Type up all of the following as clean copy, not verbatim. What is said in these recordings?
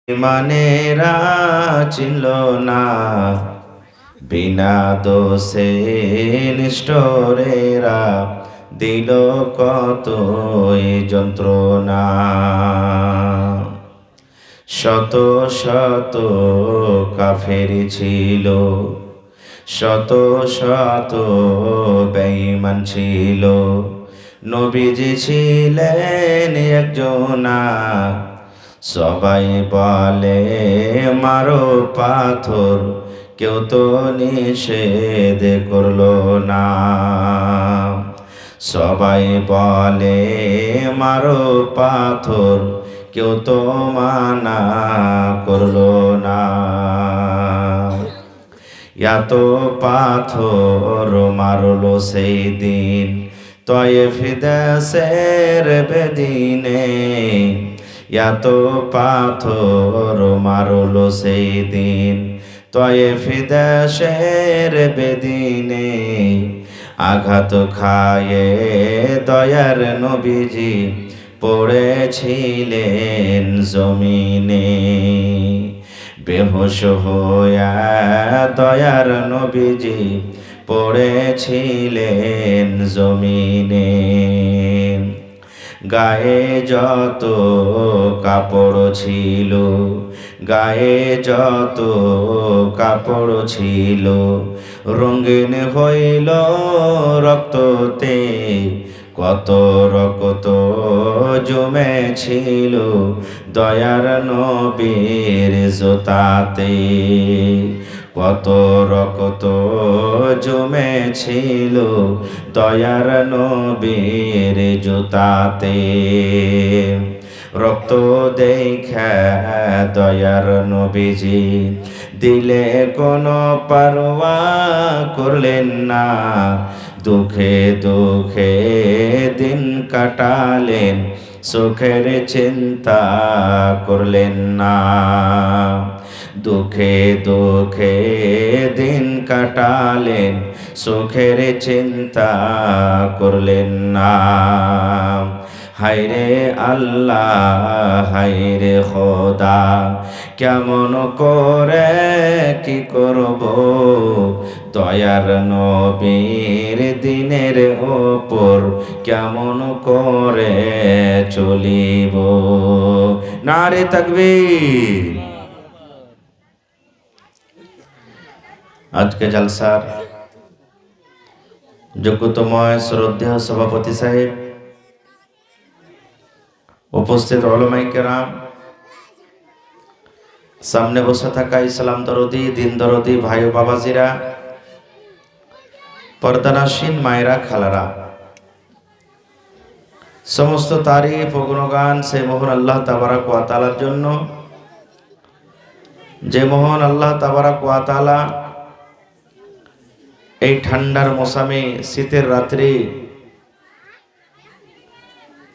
মানেরা চিনল না বিনা দোষে নিষ্ঠুরেরা দিল কত যন্ত্রণা। শত শত কাফের ছিল, শত শত বেঈমান ছিল, নবীজি ছিলেন একজনা। সবাই বলে মারো পাথর, কেউ তো নিষেধ করলো না। সবাই বলে মারো পাথর, কেউ তো মানা করলো না। এত পাথর মারলো সেই দিন তয়েফ দেশের বেদিনে। এত পাথর মারলো সেই দিন তয়েফ দেশের বেদিনে। আঘাত খায়ে দয়ার নবীজি পড়েছিলেন জমিনে। বেহুশ হইয়া দয়ার নবীজি পড়েছিলেন জমিনে। গায়ে যত কাপড় ছিল, গায়ে যত কাপড় ছিল, রঙিন হইল রক্ততে। কত রক্ত জমেছিল দয়ার নবীর জুতাতে। কত রক্ত জমেছিল দয়ার নবীর জুতাতে। রক্ত দেখা দয়ার নবীজি দিলে কোনো পারওয়া করলেন না। দুঃখে দুঃখে দিন কাটালেন, সুখের চিন্তা করলেন না। দুঃখে দুঃখে দিন কাটালেন, সুখের চিন্তা করলেন না। হায়রে আল্লাহ হায়রে খোদা, কেমন করে কি করব দয়ার নবীর দিনের ওপর কেমন করে চলিব। নারে তাকবীর। আজকে জলসার যোগ্যতময় শ্রদ্ধেয় সভাপতি সাহেব, উপস্থিত উলামায়ে কেরাম, সামনে বসে থাকা ইসলাম দরদি দিন দরদি ভাই ও বাবাজিরা, পর্দানাসীন মায়েরা খালারা, সমস্ত তারিফ ও গুণগান সেই মহান আল্লাহ তাবারক ওয়া তাআলার জন্য, যে মহান আল্লাহ তাবারক ওয়া তাআলা এই ঠান্ডার মৌসুমে শীতের রাত্রি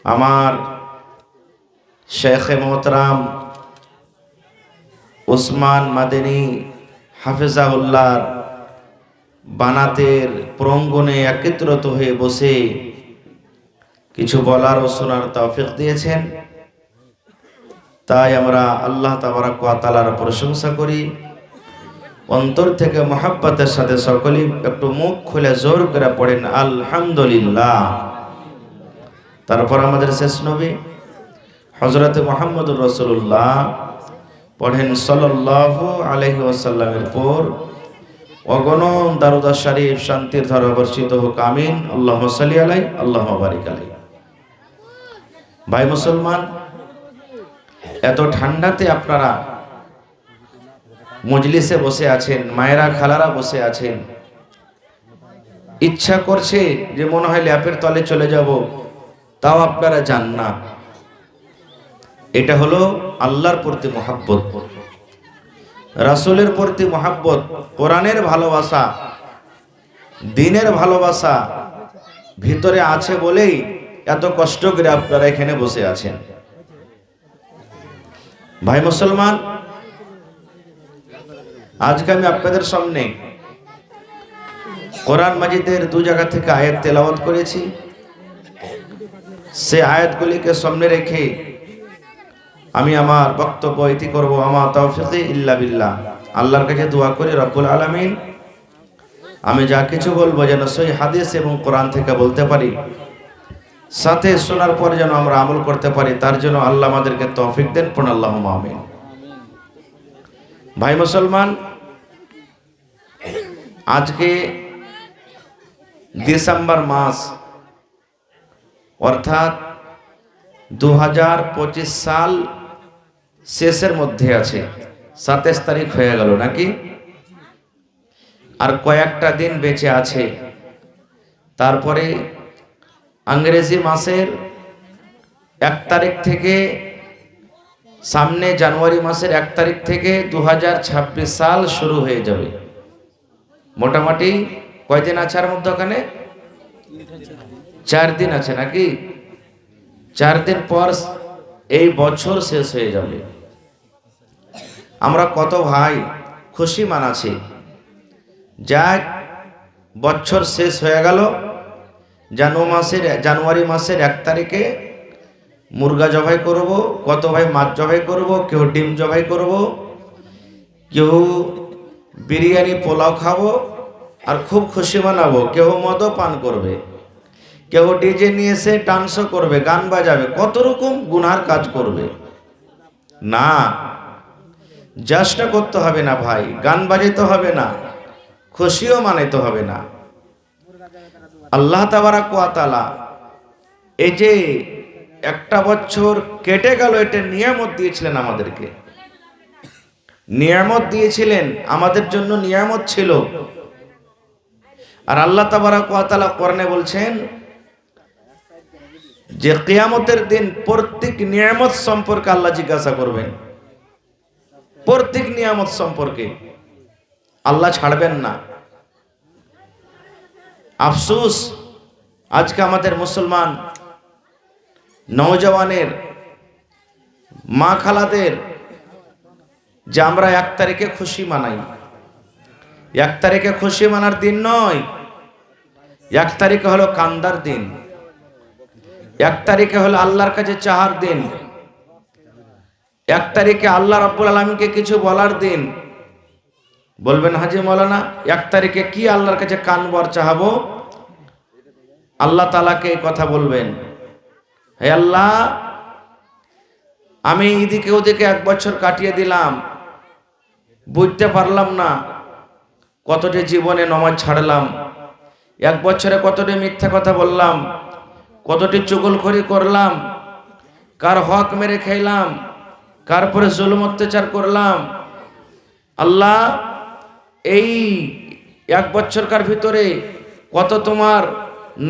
আমার শেখে মোহতারাম উসমান মাদানী হাফেজাহুল্লাহ বানাতের প্রাঙ্গণে একত্রিত হয়ে বসে কিছু বলার ও শোনার তৌফিক দিয়েছেন। তাই আমরা আল্লাহ তাবারক ওয়া তাআলার প্রশংসা করি, অন্তর থেকে মহব্বতের সাথে সকলেই একটু মুখ খুলে জোর করে পড়েন আলহামদুলিল্লাহ। তারপর আমাদের শেষ নবী হযরত মুহাম্মদুর রাসূলুল্লাহ পড়েন সাল্লাল্লাহু আলাইহি ওয়াসাল্লামের পর অগণন দারুদ শরীফ শান্তির ধারা বর্ষিত হোক, আমিন। আল্লাহুম্মা সাল্লি আলাইহি আল্লাহুম্মা বারিক আলাইহি। ভাই মুসলমান, এত ঠান্ডাতে আপনারা মজলিসে বসে আছেন, মায়েরা খালারা বসে আছেন, ইচ্ছা করছে যে মনে হয় ল্যাপের তলে চলে যাব, তাও আপনারা যান না। এটা হলো আল্লাহর প্রতি মহব্বত, রাসূলের প্রতি মহব্বত, কোরআনের ভালোবাসা, দ্বীনের ভালোবাসা ভিতরে আছে বলেই এত কষ্ট করে আপনারা এখানে বসে আছেন। ভাই মুসলমান, আজকে আমি আপনাদের সামনে কোরআন মাজিদের দু জায়গা থেকে আয়াত তেলাওয়াত করেছি। সে আয়াতগুলিকে সামনে রেখে আমি আমার বক্তব্য ইতি করব। আমা তাওফিকি ইল্লা বিল্লাহ। আল্লাহর কাছে দোয়া করি রব্বুল আলামিন আমি যা কিছু বলবো যেন সহি হাদিস এবং কোরআন থেকে বলতে পারি, সাথে শোনার পরে যেন আমরা আমল করতে পারি, তার জন্য আল্লাহ আমাদেরকে তৌফিক দেন। পড়ুন আল্লাহুম্মা আমিন। ভাই মুসলমান, আজকে ডিসেম্বর মাস, অর্থাৎ 2025 সাল শেষের মধ্যে আছে। 27 তারিখ হয়ে গেল নাকি? আর কয়েকটা দিন বেঁচে আছে। তারপরে ইংরেজি মাসের 1 তারিখ থেকে, সামনে জানুয়ারি মাসের 1 তারিখ থেকে 2026 সাল শুরু হয়ে যাবে। মোটামুটি কয়দিন আছে আর মধ্যখানে? 4 দিন আছে নাকি? 4 দিন পর এই বছর শেষ হয়ে যাবে। আমরা কত ভাই খুশি মানাছি, যাক বছর শেষ হয়ে গেল। জানুয়ারি মাসের 1 তারিখে মুরগা জবাই করব, কত ভাই মাছ জবাই করব, কেউ ডিম জবাই করব, কেউ বিরিয়ানি পোলাও খাবো আর খুব খুশি মানাবো। কেউ মদও পান করবে, কেউ ডিজে নিয়ে এসে ডান্সও করবে, গান বাজাবে, কত রকম গুনার কাজ করবে। না, জাস্ট করতে হবে না ভাই, গান বাজাইতে হবে না, খুশিও মানাইতে হবে না। আল্লাহ তাবারাক ওয়া তাআলা এই যে একটা বছর কেটে গেল, এটা নিয়ামত দিয়েছিলেন আমাদেরকে, নিয়ামত দিয়েছিলেন, আমাদের জন্য নিয়ামত ছিল। আর আল্লাহ তাবারাক ওয়া তাআলা কোরআনে বলছেন যে কিয়ামতের দিন প্রত্যেক নিয়ামত সম্পর্কে আল্লাহ জিজ্ঞাসা করবেন, প্রত্যেক নিয়ামত সম্পর্কে আল্লাহ ছাড়বেন না। আফসোস, আজকে আমাদের মুসলমান নওজওয়ানের মা খালাদের যে আমরা 1 তারিখে খুশি মানাই, 1 তারিখে খুশি মানার দিন নয়, 1 তারিখে হলো কান্দার দিন, 1 তারিখে হলো আল্লাহর কাছে চাহার দিন, 1 তারিখে আল্লাহ রাব্বুল আলামিনকে কিছু বলার দিন। বলবেন হাজি মাওলানা 1 তারিখে কি আল্লাহর কাছে কানবর চাহাবো? আল্লাহ তাআলাকে এই কথা বলবেন, হে আল্লাহ, আমি এদিকে ওদিকে 1 বছর কাটিয়ে দিলাম, বুঝতে পারলাম না কতটি জীবনে নামাজ ছাড়লাম, 1 বছরে কতটি মিথ্যা কথা বললাম, কতটি চুগলখড়ি করলাম, কার হক মেরে খাইলাম, কার পরে জুলুম অত্যাচার করলাম। আল্লাহ, এই 1 বছরকার ভিতরে কত তোমার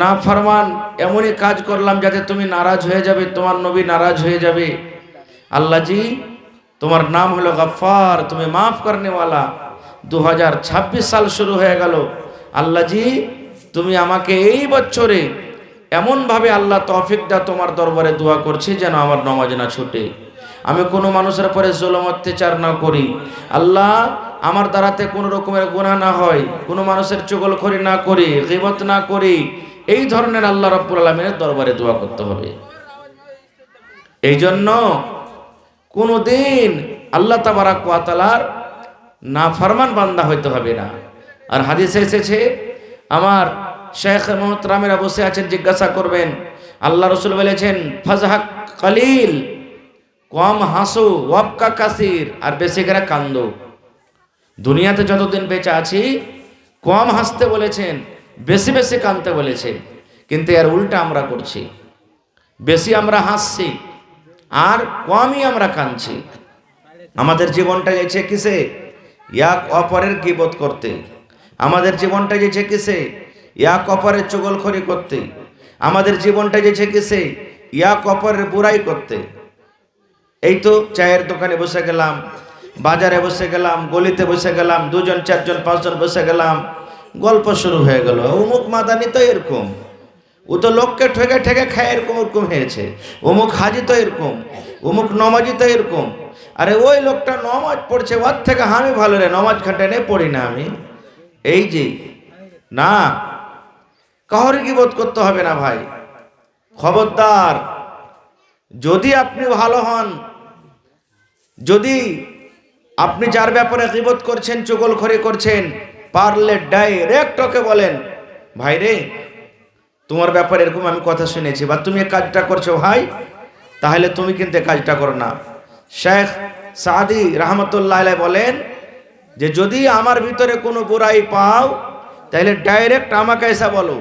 নাফরমান এমনই কাজ করলাম যাতে তুমি নারাজ হয়ে যাবে, তোমার নবী নারাজ হয়ে যাবে। আল্লাহ জি, তোমার নাম হলো গফফার, তুমি মাফ করনে ওয়ালা। 2026 সাল শুরু হয়ে গেল। আল্লাহ জি, তুমি আমাকে এই বছরে এমনভাবে আল্লাহ তৌফিক দাও, তোমার দরবারে দোয়া করছি যেন আমার নামাজ না ছুটে, আমি কোনো মানুষের পরে জুলুম অত্যাচার না করি। আল্লাহ, আমার দ্বারাতে কোনো রকমের গুনাহ না হয়, কোনো মানুষের চুগলখড়ি না করি, গীবত না করি। এই ধরনের আল্লাহ রাব্বুল আলামিনের দরবারে দোয়া করতে হবে। এই জন্য কোনোদিন আল্লাহ তাবারাক ওয়া তাআলার নাফরমান বান্দা হইতে হবে না। আর হাদিসে এসেছে, আমার শেখ মুহতারামেরা বসে আছেন, জিজ্ঞাসা করবেন, আল্লাহ রাসূল বলেছেন ফাজহাক কালিল, কম হাসো, ওয়াবকা কাসির, আর বেশি করে কান্দো। দুনিয়াতে যতদিন বেঁচে আছি কম হাসতে বলেছেন, বেশি বেশি কাঁদতে বলেছেন, কিন্তু এর উল্টা আমরা করছি, বেশি আমরা হাসছি আর কমই আমরা কাঁদছি। আমাদের জীবনটা গেছে কিসে? এক অপরের গীবত করতে। আমাদের জীবনটা গেছে কিসে? এক অপরের চুগলখড়ি করতে। আমাদের জীবনটা গেছে কিসে? এক অপরের বুরাই করতে। এই তো চায়ের দোকানে বসে গেলাম, বাজারে বসে গেলাম, গলিতে বসে গেলাম, 2 জন 4 জন 5 জন বসে গেলাম, গল্প শুরু হয়ে গেল। অমুক মাদানি তো এরকম, ও তো লোককে ঠেকে ঠেকে খায়, এরকম ওরকম হয়েছে। অমুক হাজি তো এরকম, অমুক নমাজি তো এরকম। আরে ওই লোকটা নমাজ পড়ছে, ওর থেকে আমি ভালো রে, নমাজ খাটে নেই, পড়ি না আমি। এই যে না, কাউরে গীবত করতে হবে না ভাই। খবরদার, যদি আপনি ভালো হন যদি আপনি যার ব্যাপারে গীবত করছেন, চুগলখড়ি করছেন, পারলে ডাইরেক্ট ওকে বলেন, ভাই রে তোমার ব্যাপারে এরকম আমি কথা শুনেছি, বা তুমি এই কাজটা করছো ভাই, তাহলে তুমি কিন্তু এই কাজটা করো না। শেখ সাদি রহমতুল্লাহ আলাইহি বলেন যে যদি আমার ভিতরে কোনো বুরাই পাও তাহলে ডাইরেক্ট আমাকে এসে বলো,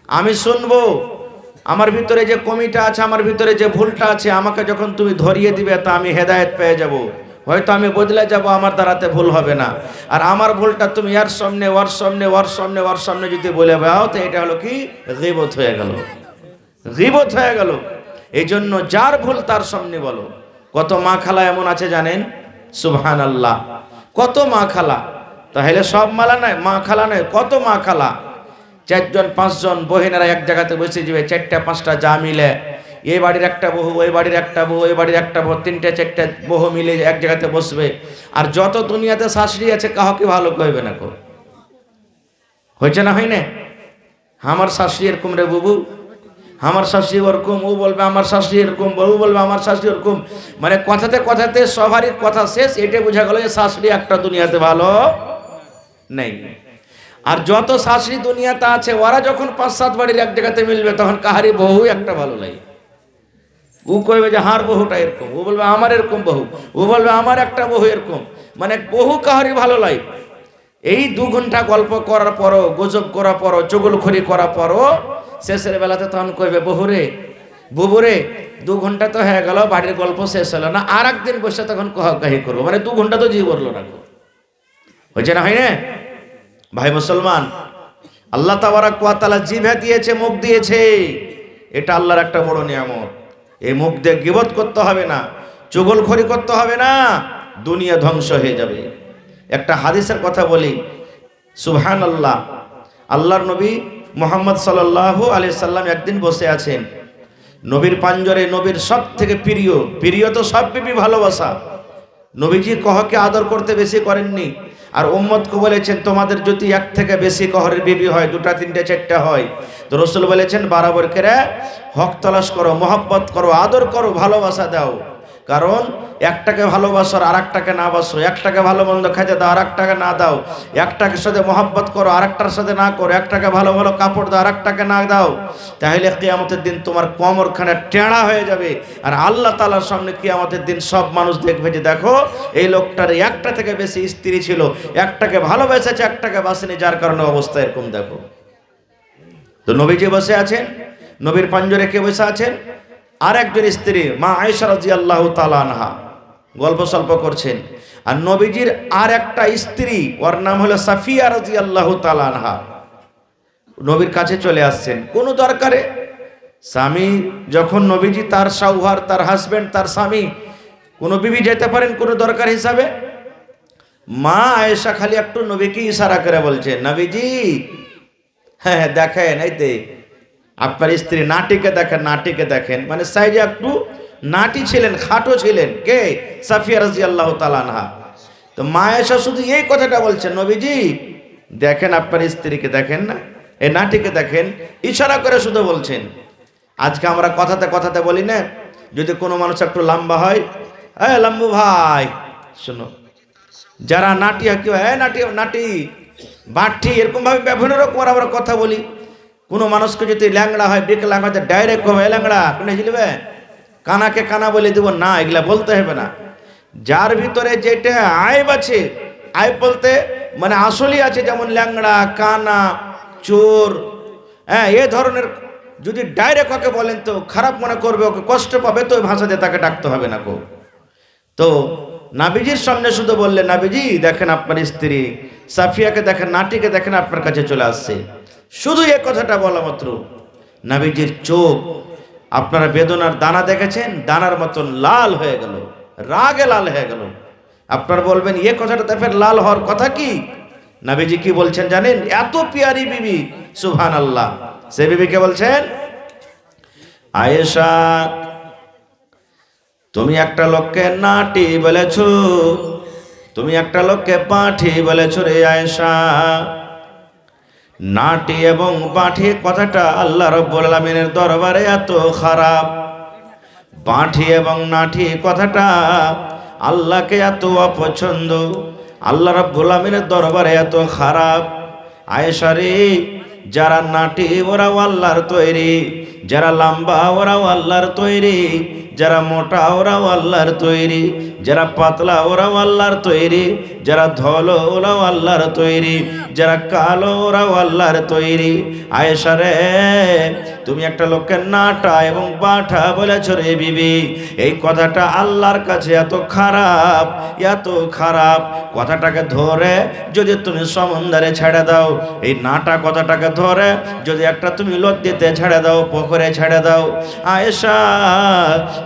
আমি শুনবো। আমার ভিতরে যে কমিটা আছে, আমার ভিতরে যে ভুলটা আছে, আমাকে যখন তুমি ধরিয়ে দিবে তা আমি হেদায়েত পেয়ে যাব, হয়তো আমি বদলে যাব, আমার দ্বারাতে ভুল হবে না। আর আমার ভুলটা তুমি ওর সামনে ওর সামনে ওর সামনে ওর সামনে যদি বলে বেড়াও তো এটা হলো কি গীবত হয়ে গেল, গীবত হয়ে গেল। এই জন্য যার ভুল তার সামনে বলো। কত মা খালা এমন আছে জানেন, সুবহানাল্লাহ, কত মা খালা, তাহলে সব মালা নাই, মা খালা নাই, কত মা খালা, 4 জন 5 জন বহিনেরা এক জায়গাতে বসে যাবে, 4টা 5টা যা মিলে, এই বাড়ির একটা বহু, ওই বাড়ির একটা বহু, ওই বাড়ির একটা বহু, 3টে 4টে বহু মিলে এক জায়গাতে বসবে। আর যত দুনিয়াতে শাশুড়ি আছে কাউকে ভালো কইবে না, হয়েছে না, হয় না? আমার শাশুড়ি এরকম রে বুবু, আমার শাশুড়ি ওরকম, ও বলবে আমার শাশুড়ি এরকম, বউ বলবে আমার শাশুড়ি ওরকম, মানে কথাতে কথাতে সবারই কথা শেষ। এটা বোঝা গেল যে শাশুড়ি একটা দুনিয়াতে ভালো নেই। আর যত শাশুড়ি দুনিয়াতে আছে ওরা যখন 5-7 বাড়ির এক জায়গাতে মিলবে তখন কাহারি বহু একটা ভালো লাগে। ও কইবে যে হার বহুটা এরকম, ও বলবে আমার এরকম বহু, ও বলবে আমার একটা বহু এরকম, মানে বহু কাহারি ভালো লাগে। এই 2 ঘন্টা গল্প করার পরও, গুজব করার পরও, চুগলখড়ি করার পরও শেষের বেলাতে তখন কইবে বহুরে বুবুরে 2 ঘন্টা তো হয়ে গেল, বাড়ির গল্প শেষ হলো না, আর একদিন বসে তখন কাহি করবো, মানে 2 ঘন্টা তো জি করলো না। হয়েছে না, হয় না? ভাই মুসলমান, আল্লাহ তাবারাক ওয়া তাআলা জিভে দিয়েছে, মুখ দিয়েছে, এটা আল্লাহর একটা বড় নিয়ামত। এই মুখ দিয়ে গীবত করতে হবে না, চুগলখড়ি করতে হবে না, দুনিয়া ধ্বংস হয়ে যাবে। একটা হাদিসের কথা বলি, সুবহানাল্লাহ, আল্লাহর নবী মুহাম্মদ সাল্লাল্লাহু আলাইহি সাল্লাম একদিন বসে আছেন, নবীর পাঞ্জরে, নবীর সব থেকে প্রিয়, প্রিয় তো সব বিবি ভালোবাসা, নবীজি কহকে আদর করতে বেশি করেননি। আর উম্মতকে বলেছেন তোমাদের যদি 1 থেকে বেশি কহরের বিবি হয়, 2টা 3টে 4টে হয়, তো রাসূল বলেছেন বরাবর করে হক তালাশ করো, মহব্বত করো, আদর করো, ভালোবাসা দাও। কারণ একটাকে ভালোবাসো আর আরেকটাকে না বাসো, একটাকে ভালো মন্দ খেতে দাও আর একটাকে না দাও, একটাকে সাথে মহব্বত করো আর একটার সাথে না করো, একটাকে ভালো ভালো কাপড় দাও আর একটাকে না দাও, তাহলে কিয়ামতের দিন তোমার কোমরখানা টেঁড়া হয়ে যাবে। আর আল্লাহ তাআলার সামনে কিয়ামতের দিন সব মানুষ দেখবে যে দেখো এই লোকটার 1টা থেকে বেশি স্ত্রী ছিল, একটাকে ভালোবেসেছে একটাকে বাসেনি, যার কারণে অবস্থা এরকম। দেখো তো নবীজি বসে আছেন, নবীর পাঞ্জরে কে বসে আছেন? আর একজন স্ত্রী মা আয়েশা রাদিয়াল্লাহু তাআলা আনহা গল্প সল্প করছেন। আর নবীজির আর একটা স্ত্রী, ওর নাম হলো সাফিয়া রাদিয়াল্লাহু তাআলা আনহা, নবীর কাছে চলে আসছেন কোন দরকারে। স্বামী যখন নবীজি তার শাওহার, তার হাজবেন্ড, তার স্বামী, কোন বিবি যেতে পারেন কোন দরকার হিসাবে। মা আয়েশা খালি একটু নবীকে ইশারা করে বলছেন, নবীজি হ্যাঁ দেখেন, এই তে আপনার স্ত্রী নাটিকে দেখেন, নাটিকে দেখেন, মানে সাইজে একটু নাটি ছিলেন, খাটো ছিলেন, কে? সাফিয়া রাদিয়াল্লাহু তাআলা আনহা। তো মা আয়েশা শুধু এই কথাটা বলছেন, নবীজি দেখেন আপনার স্ত্রীকে, দেখেন না, এই নাটিকে দেখেন, ইশারা করে শুধু বলছেন। আজকে আমরা কথাতে কথাতে বলি না, যদি কোনো মানুষ একটু লম্বা হয়, এই লম্বু ভাই শোনো, যারা নাটি কি হয়, নাটি নাটি বাটি, এরকম ভাবে বিভিন্ন রকম আমরা কথা বলি। কোনো মানুষকে যদি ল্যাংড়া হয়, বিকলাঙ্গ হয়, ডাইরেক্ট হবে ল্যাংড়া কোনে ঝিলবে, কানাকে কানা বলে দিব না, এগুলা বলতে হবে না। যার ভিতরে যেটা আইব আছে, আইব বলতে মানে আসলই আছে, যেমন ল্যাংড়া, কানা, চোর, হ্যাঁ, এ ধরনের যদি ডাইরেক্ট ওকে বলেন তো খারাপ মনে করবে, ওকে কষ্ট পাবে, তো ওই ভাষা দিয়ে তাকে ডাকতে হবে না কো। তো নাবিজির সামনে শুধু বললেন, নাবিজি দেখেন আপনার স্ত্রী সাফিয়াকে দেখেন, নাটিকে দেখেন, আপনার কাছে চলে আসছে। শুধু এই কথাটা বলা মাত্র নাবিজির চোখ, আপনারা বেদনার দানা দেখেছেন, দানার মতন লাল হয়ে গেল, রাগে লাল হয়ে গেল। আপনারা বলবেন এ কথাটা তো ফের লাল হওয়ার কথা কি? নাবিজি কি বলছেন জানেন? এত পিয়ারি বিবি, সুবহানাল্লাহ, সে বিবিকে বলছেন, আয়েশা তুমি একটা লোককে নাটি বলেছো, তুমি একটা লোককে পাঠি বলেছো রে আয়েশা। নাটি এবং পাঠি কথাটা আল্লাহ রাব্বুল আলামিনের দরবারে এত খারাপ। পাঠি এবং নাটি কথাটা আল্লাহকে এত অপছন্দ, আল্লাহ রাব্বুল আমিনের দরবারে এত খারাপ। আয়েশা রে, যারা নাটি ওরাও আল্লাহর তৈরি, যারা লম্বা ওরাও আল্লাহর তৈরি, যারা মোটা ওরাও আল্লাহর তৈরি, যারা পাতলা ওরাও আল্লাহর তৈরি, যারা ধলো ওরাও আল্লাহর তৈরি, যারা কালো ওরাও আল্লাহর তৈরি। আয়েশা রে, তুমি একটা লোককে নাটা এবং বাঠা বলেছ রে বিবি, এই কথাটা আল্লাহর কাছে এত খারাপ, এত খারাপ। কথাটাকে ধরে যদি তুমি সমুদ্রে ছেড়ে দাও, এই নাটা কথাটাকে ধরে যদি একটা তুমি লদ্দিতে ছেড়ে দাও, পুকুরে ছেড়ে দাও, আয়েশা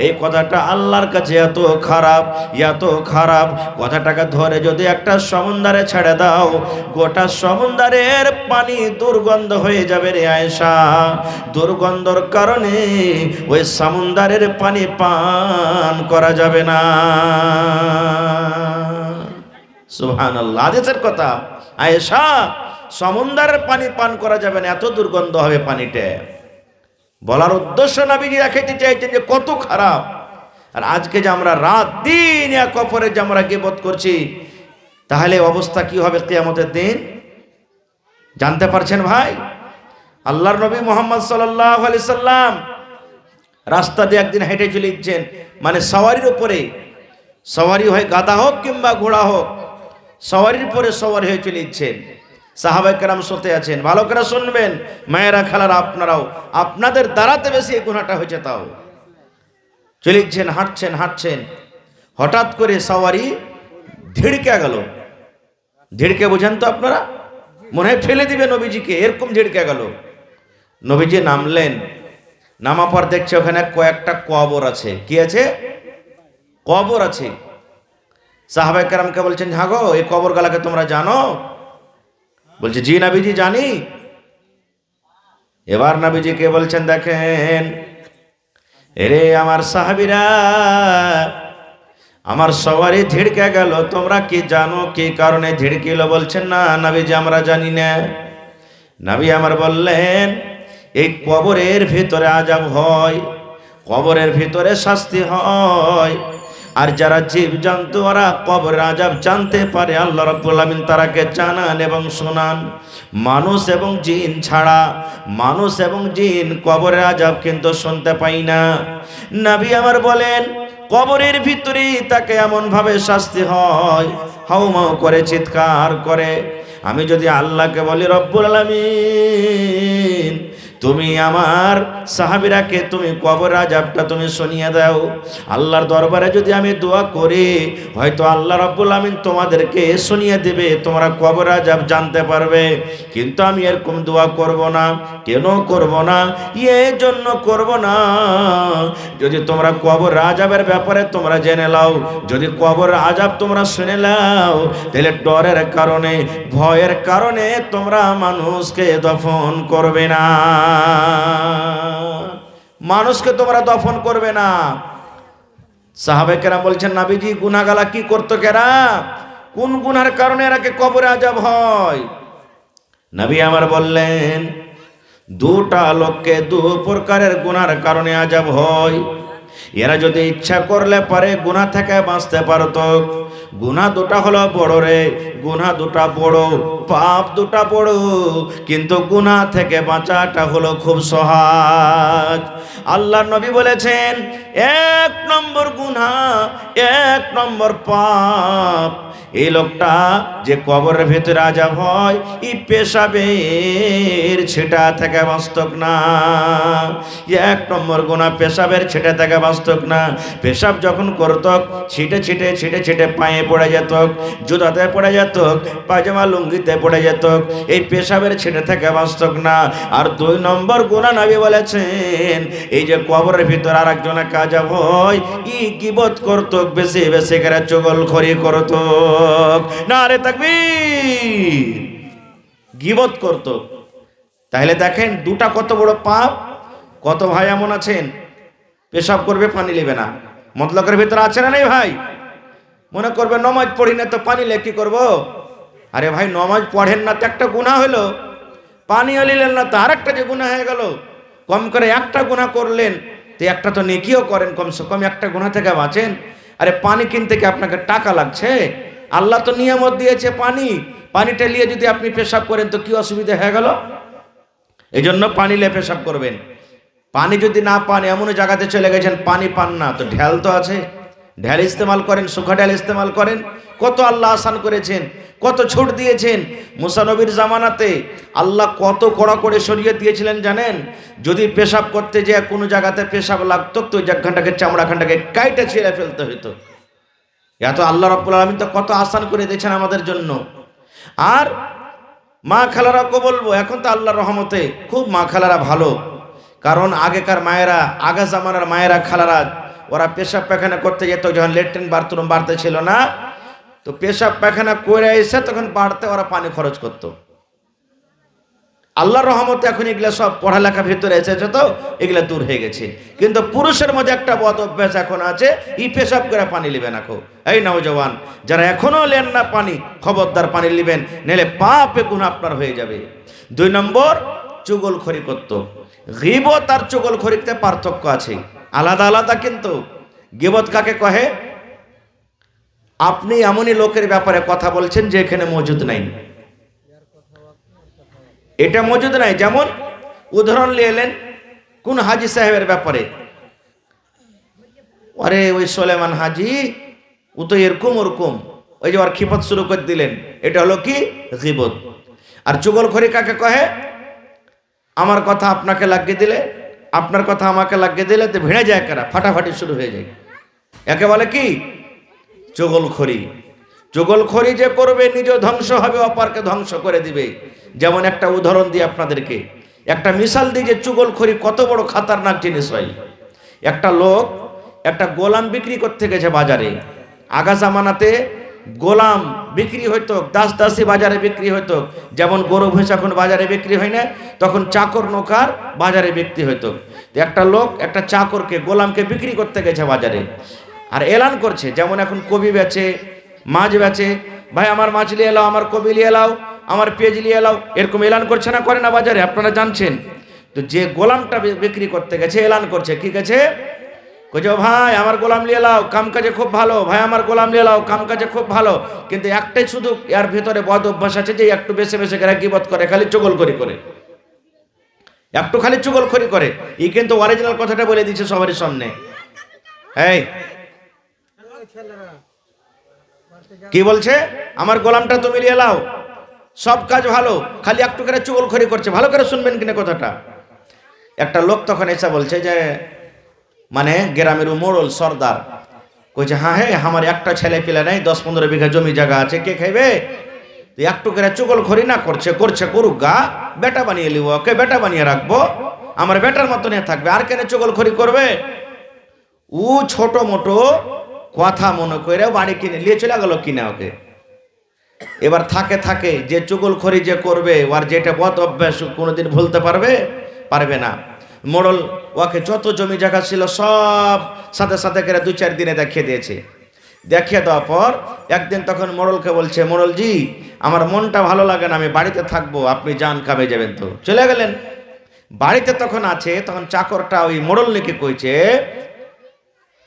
এই কথাটা আল্লাহর কাছে এত খারাপ, এত খারাপ। কথাটাকে ধরে যদি একটা সমুদ্রে ছেড়ে দাও, গোটা সমুদ্রের পানি দুর্গন্ধ হয়ে যাবে রে আয়েশা। দুর্গন্ধর কারণে ওই সমুদ্রের পানি পান করা যাবে না। সুবহানাল্লাহ, হাদিসের কথা। আয়েশা, সমুদ্রের পানি পান করা যাবে না, এত দুর্গন্ধ হবে পানিতে। বলার উদ্দেশ্য নবীজি দেখাইতে চাইছেন যে কত খারাপ। আর আজকে যে আমরা রাত দিন এক অপরের যে আমরা গীবত করছি, তাহলে অবস্থা কি হবে কিয়ামতের দিন? জানতে পারছেন ভাই? আল্লাহর নবী মুহাম্মদ সাল্লাল্লাহু আলাইহি সাল্লাম রাস্তা দিয়ে একদিন হেঁটে চলে যাচ্ছেন, মানে সওয়ারির উপরে, সওয়ারি হয় গাধা হোক কিংবা ঘোড়া হোক, সওয়ারির পরে সওয়ারি হয়ে চলে যাচ্ছেন। সাহাবায়ে কেরাম শুতে আছেন, ভালো করে শুনবেন মায়েরা খালারা, আপনারাও, আপনাদের দ্বারাতে বেশি এই গুনাহটা হয়েছে। তাও চলিচ্ছেন, হাঁটছেন হাঁটছেন, হঠাৎ করে সওয়ারি ধিড়কে গেল। ধিড়কে বুঝেন তো আপনারা? মনে হয় ফেলে দিবে নবীজিকে, এরকম ঝিড়কে গেল। নবীজি নামলেন, নামা পর দেখছে ওখানে কয়েকটা কবর আছে। কি আছে? কবর আছে। সাহাবায়ে কেরামকে বলছেন, হ্যাঁ গো, এই কবরগুলোকে তোমরা জানো? বলছে, জি নবীজি জানি। এবার নবীজিকে বলছেন, দেখেন এরে আমার সাহাবীরা, আমার সওয়ারি ধিড়কে গেল, তোমরা কি জানো কি কারণে ধিড়কিল? বলছেন, না নবীজি আমরা জানি না। নবী আমার বললেন, এই কবরের ভিতরে আযাব হয়, কবরের ভিতরে শাস্তি হয়। আর যারা জীবজন্তু ওরা কবরের আযাব জানতে পারে, আল্লাহ রাব্বুল আমিন তারাকে জানান এবং শোনান। মানুষ এবং জিন ছাড়া, মানুষ এবং জিন কবরের আযাব কিন্তু শুনতে পাই না। নবী আমার বলেন, কবরের ভিতরে তাকে এমন ভাবে শাস্তি হয়, হাউমাউ করে চিৎকার করে। আমি যদি আল্লাহকে বলি, রব্বুল আলামিন তুমি আমার সাহাবীরাকে তুমি কবর আযাবটা তুমি শুনিয়ে দাও, আল্লাহর দরবারে যদি আমি দোয়া করি, হয়তো আল্লাহ রাব্বুল আমিন তোমাদেরকে শুনিয়ে দেবে, তোমরা কবর আযাব জানতে পারবে। কিন্তু আমি এরকম দোয়া করব না। কেন করব না? এই জন্য করব না, যদি তোমরা কবর আযাবের ব্যাপারে তোমরা জেনে নাও, যদি কবর আযাব তোমরা শুনে নাও, তাহলে ডরের কারণে, ভয়ের কারণে তোমরা মানুষকে দফন করবে না, মানুষকে তোমরা দফন করবে না। সাহাবায়ে কেরাম বলছেন, নবীজি গুনাহগালা কি করতো কেরা? কোন গুনার কারণে এরাকে কবরে আযাব হয়? নবী আমার বললেন, দুটা লোককে দু প্রকারের গুনার কারণে আযাব হয়। এরা যদি ইচ্ছা করলে পারে গুনাহ থেকে বাঁচতে পারত। গুনাহ দুটা হলো বড় রে, গুনাহ দুটা বড়, পাপ দুটা বড়, কিন্তু গুনাহ থেকে বাঁচাটা হলো খুব সহজ। আল্লাহর নবী বলেছেন, এক নম্বর গুনাহ, এক নম্বর পাপ, এই লোকটা যে কবরের ভিতরে আযাব হয়, এই পেশাবের ছিটা থেকে বাঁচতক না। এক নম্বর গুনাহ পেশাবের ছিটা থেকে বাঁচতক না। পেশাব যখন করত, ছিটে ছিটে ছিটে ছিটে পায়ে পড়ে যেত, জুতাতে পড়ে যেত, পায়জামা লুঙ্গিতে পড়ে যেত, এই পেশাবের ছিটে থেকে বাঁচতক না। আর দুই নম্বর গুনাহ নবী বলেছেন, এই যে কবরের ভিতরে আর একজনের আযাব হয়, ই গীবত করত, বেশি বেশি করে চুগলখড়ি করত। নারে তাকবীর! গীবত করত। তাহলে দেখেন দুটা কত বড় পাপ। কত ভাই এমন আছেন পেশাব করবে পানি নেবে না, মতলবের ভিতরে আছে না নেই ভাই? মনে করবে নমাজ পড়ি না তো পানি লে কি করবো? আরে ভাই, নমাজ পড়েন না তো একটা গুনাহ হলো, পানিও নিলেন না তো আরেকটা যে গুনাহ হয়ে গেল। কম করে একটা গুনাহ করলেন তো একটা তো নেকিও করেন, কমসে কম একটা গুনাহ থেকে বাঁচেন। আরে পানি কিনতে কি আপনাকে টাকা লাগছে? আল্লাহ তো নিয়ামত দিয়েছে পানি, পানিটা নিয়ে যদি আপনি পেশাব করেন তো কি অসুবিধা হয়ে গেল? এই জন্য পানি নিয়ে পেশাব করবেন। পানি যদি না পান, এমন জায়গাতে চলে গেছেন পানি পান না, তো ঢেল তো আছে, ঢেল ইস্তেমাল করেন, সুখা ঢেল ইস্তেমাল করেন। কত আল্লাহ আসান করেছেন, কত ছুট দিয়েছেন। মুসা নবীর জামানাতে আল্লাহ কত কড়া করে সরিয়ে দিয়েছিলেন জানেন? যদি পেশাব করতে যে কোনো জায়গাতে পেশাব লাগতো তো ওই জায়গাটাকে, চামড়াখানটাকে কাইটা ছিঁড়ে ফেলতে হইতো। এত আল্লাহ রাব্বুল আলামিন তো কত আসান করে দিয়েছেন আমাদের জন্য। আর মা খালারাকে বলবো, এখন তো আল্লাহর রহমতে খুব মা খালারা ভালো। কারণ আগেকার মায়েরা, আগা জামানার মায়েরা, খালারা, ওরা পেশাব পায়খানা করতে যেত যখন ল্যাট্রিন বাথরুম বাড়তে ছিল না, তো পেশাব পায়খানা করে এসে তখন বাড়তে ওরা পানি খরচ করত। আল্লাহর রহমতে এখন এগুলা সব পড়ালেখা ভিতরে এসেছে, তো এগুলা দূর হয়ে গেছে। কিন্তু পুরুষের মধ্যে একটা বদ অভ্যাস এখন আছে, ই পেশাব করে পানি লিবে না। এই নওজওয়ান যারা এখনো লেন না পানি, খবরদার পানি লিবেন, নাহলে পাপে গুনাহ আপনার হয়ে যাবে। 2 নম্বর, চুগলখড়ি করত। গীবত আর চুগলখড়িতে পার্থক্য আছে, আলাদা আলাদা। কিন্তু গীবত কাকে কহে? আপনি এমনই লোকের ব্যাপারে কথা বলছেন যে এখানে মজুদ নাই, এটা মজুদ নাই। যেমন উদাহরণ নিয়ে এলেন কোন হাজি সাহেবের ব্যাপারে, আরে ওই সোলেমান হাজি, ও তো এরকম ওরকম, ওই যে ওর খিফত শুরু করে দিলেন, এটা হলো কি? গীবত। আর চুগলখড়ি কাকে কহে? আমার কথা আপনাকে লাগিয়ে দিলে, আপনার কথা আমাকে লাগিয়ে দিলে তো ভিড়ে যায়, কারা ফাটাফাটি শুরু হয়ে যায়, একে বলে কি? চুগলখড়ি। চুগলখড়ি যে করবে নিজ ধ্বংস হবে, অপরকে ধ্বংস করে দিবে। যেমন একটা উদাহরণ দিই আপনাদেরকে, একটা মিশাল দিই যে চুগলখড়ি কত বড় খাতারনাক জিনিস হয়। একটা লোক একটা গোলাম বিক্রি করতে গেছে বাজারে। আগা জামানাতে গোলাম বিক্রি হইতো, দাস দাসী বাজারে বিক্রি হইতো। যেমন গরু ভুঁস এখন বাজারে বিক্রি হয় না, তখন চাকর নৌকার বাজারে বিক্রি হইতো। একটা লোক একটা চাকরকে, গোলামকে বিক্রি করতে গেছে বাজারে, আর এলান করছে। যেমন এখন কবি বেচে, মাছ বেচে, ভাই আমার মাছ নিয়ে এলাও, আমার কবি নিয়ে এলাও, আমার পেঁয়াজ নিয়ে এলাও, এরকম এলান করছে না, করে না বাজারে, আপনারা জানছেন। তো যে গোলামটা বিক্রি করতে গেছে এলান করছে, কি গেছে? কইছে ভাই আমার গোলাম নিয়ে এলাও, কাম কাজে খুব ভালো, ভাই আমার গোলাম নিয়ে এলাও, কাম কাজে খুব ভালো। কিন্তু একটাই শুধু এর ভিতরে বদ অভ্যাস আছে যে একটু বেশি বেশি করে গীবত করে, খালি চুগলখড়ি করে, একটু খালি চুগলখড়ি করে। এই কিন্তু অরিজিনাল কথাটা বলে দিচ্ছে সবারই সামনে। এই কি বলছে? আমার গোলামটা তুমি নিয়ে এলাও, সব কাজ ভালো, খালি একটু করে চুগলখড়ি করছে। ভালো করে শুনবেন কিনা কথাটা। একটা লোক তখন এসে বলছে যে, মানে গ্রামের মোড়ল সর্দার, কইছে হ্যাঁ হ্যাঁ আমার একটা ছেলে পেলে নাই, 10-15 বিঘা জমি জায়গা আছে, কে খাইবে? একটু করে চুগলখড়ি না করছে, করছে করুক গা, বেটা বানিয়ে লিব, ওকে বেটা বানিয়ে রাখবো, আমার বেটার মতো নিয়ে থাকবে, আর কেন চুগলখড়ি করবে? ও ছোট মোটো কথা মনে করে বাড়ি কিনে নিয়ে চলে গেল কিনা ওকে। এবার থাকে থাকে যে চুগলখড়ি যে করবে, ওর যেটা বদ অভ্যাস কোনোদিন ভুলতে পারবে না। মোড়ল ওকে যত জমি জায়গা ছিল সব সাথে সাথে করে 2-4 দিনে দেখিয়ে দিয়েছে। দেখিয়ে দেওয়ার পর একদিন তখন মোড়লকে বলছে, মোড়লজি আমার মনটা ভালো লাগে না, আমি বাড়িতে থাকবো, আপনি যান, কামে যাবেন। তো চলে গেলেন। বাড়িতে তখন আছে, তখন চাকরটা ওই মোড়লনিকে কইছে,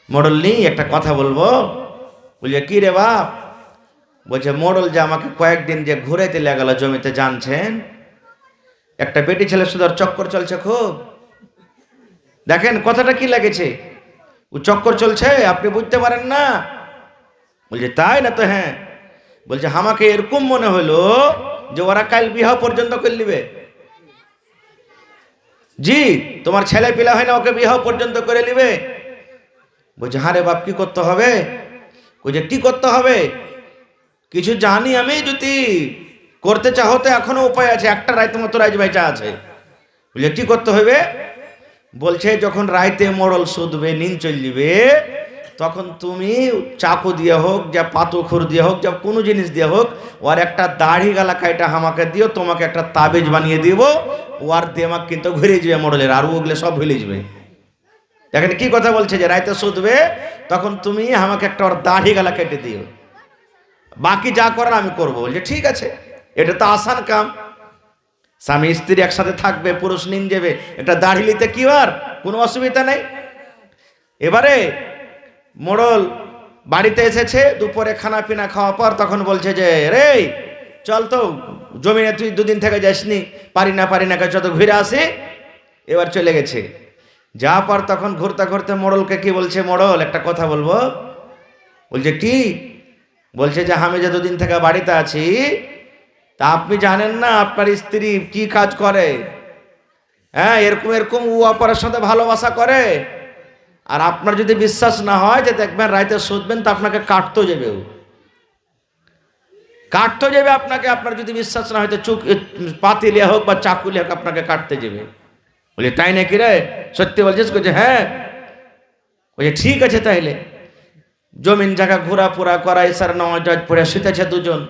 মোড়লনি একটা কথা বলবো। বলছে কি রে বাপ? বলছে মোড়ল যে আমাকে কয়েকদিন যে ঘুরাইতে লাগালো জমিতে, জানছেন একটা বেটি ছেলে সুদার চক্কর চলছে খুব। দেখেন কথাটা কি লাগেছে, ও চক্কর চলছে, আপনি বুঝতে পারেন না? বলছে তাই না? তো হ্যাঁ। বলছে আমাকে এরকম মনে হলো যে ওরা কাল বিবাহ পর্যন্ত করে নিবে। জি, তোমার ছেলে পিলা হয় না, ওকে বিবাহ পর্যন্ত করে নিবে। বলছে হ্যাঁ রে বাপ, কি করতে হবে? বলছে কি করতে হবে? কিছু জানি আমি, যদি করতে চাও তো এখনো উপায় আছে, একটা রাইতে মতো রাইজ বাইচা আছে। বলছে কি করতে হবে? বলছে যখন রাইতে মোড়ল শুধবে, নিন চলবে, তখন তুমি চাকু দিয়ে হোক, যা পাথর দিয়ে হোক, যা কোনো জিনিস দিয়ে হোক, ওর একটা দাড়ি গালা কাইটা আমাকে দিও, তোমাকে একটা তাবিজ বানিয়ে দিব, ওর দেমাগ কিন্তু ঘুরে যাবে মোড়লের, আর ওগুলো সব ভুলে যাবে। দেখেন কি কথা বলছে, যে রাইতে শুধবে তখন তুমি আমাকে একটা ওর দাড়ি গালা কেটে দিও, বাকি যা করার আমি করবো। বলছে ঠিক আছে, এটা তো আসান কাম, স্বামী স্ত্রী একসাথে থাকবে, পুরুষ নিন যাবে, একটা দাড়ি নিতে কি আর কোনো অসুবিধা নেই। এবারে মোড়ল বাড়িতে এসেছে, দুপুরে খানা পিনা খাওয়ার পর তখন বলছে যে রে চল তো জমিনে, তুই দুদিন থেকে যাসনি, পারি না চত ঘুরে আসি। এবার চলে গেছে, যা পর তখন ঘুরতে ঘুরতে মোড়লকে কি বলছে, মোড়ল একটা কথা বলবো। বলছে কি? বলছে যে আমি যে দুদিন থেকে বাড়িতে আছি, তা আপনি জানেন না আপনার স্ত্রী কি কাজ করে? হ্যাঁ, এরকম এরকম ও অপরের সাথে ভালোবাসা করে। আর আপনার যদি বিশ্বাস না হয়, যে দেখবেন রাইতে শুধবেন তো আপনাকে কাটতে যাবে, কাটতে যাবে আপনাকে। আপনার যদি বিশ্বাস না হয় তো চুক পাতিলিয়া হোক বা চাকুলিয়া হোক আপনাকে কাটতে যাবে। বলি তাই নাকি রে, সত্যি বলছিস? বলছে হ্যাঁ। বলছে ঠিক আছে, তাইলে জমিন জায়গা ঘোরাফোরা করা, ইসার নামাজ পড়ে শুতেছে দুজন।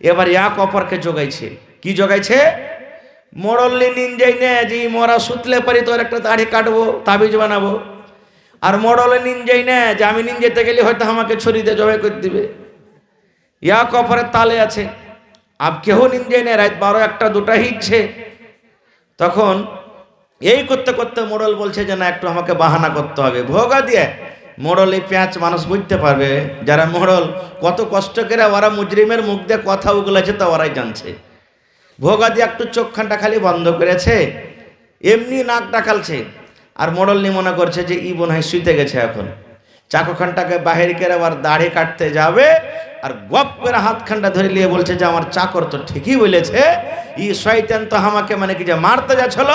এবার এক অপরকে জোগাইছে। কি জোগাইছে? মোড়ল্লি নিনজাই নে যে মরা সুতলে পারি তোর একটা দাড়ি কাটবো, তাবিজ বানাবো। আর মোড়লে নিনজাই নে যে আমি নিনজাইতে গেলে হয়তো আমাকে ছুরি দিয়ে জবাই করে দিবে। এক অপরের তালে আছে। আব কেউ নিনজাই নে, রাত 12, 1, 2টা হিটছে। তখন এই করতে করতে মোড়ল বলছে যে না, একটু আমাকে বাহানা করতে হবে ভোগা দিয়ে। মোড়ল এই পেঁয়াজ মানুষ বুঝতে পারবে, যারা মোড়ল কত কষ্ট করে ওরা মুজরিমের মুখ দিয়ে কথা উগলাছে তা ওরাই জানছে। ভোগা দিয়ে একটু চোখখানটা খালি বন্ধ করেছে, এমনি নাক ডাকালছে। আর মোড়ল মনে করছে যে ই বোন হয় শুইতে গেছে। এখন চাকুখানটাকে বাহির করে আবার দাড়ি কাটতে যাবে, আর গপ করে হাতখানটা ধরে নিয়ে বলছে যে আমার চাকর তো ঠিকই বলেছে, ই শয়তান তো আমাকে মানে কি যে মারতে যাচ্ছিল,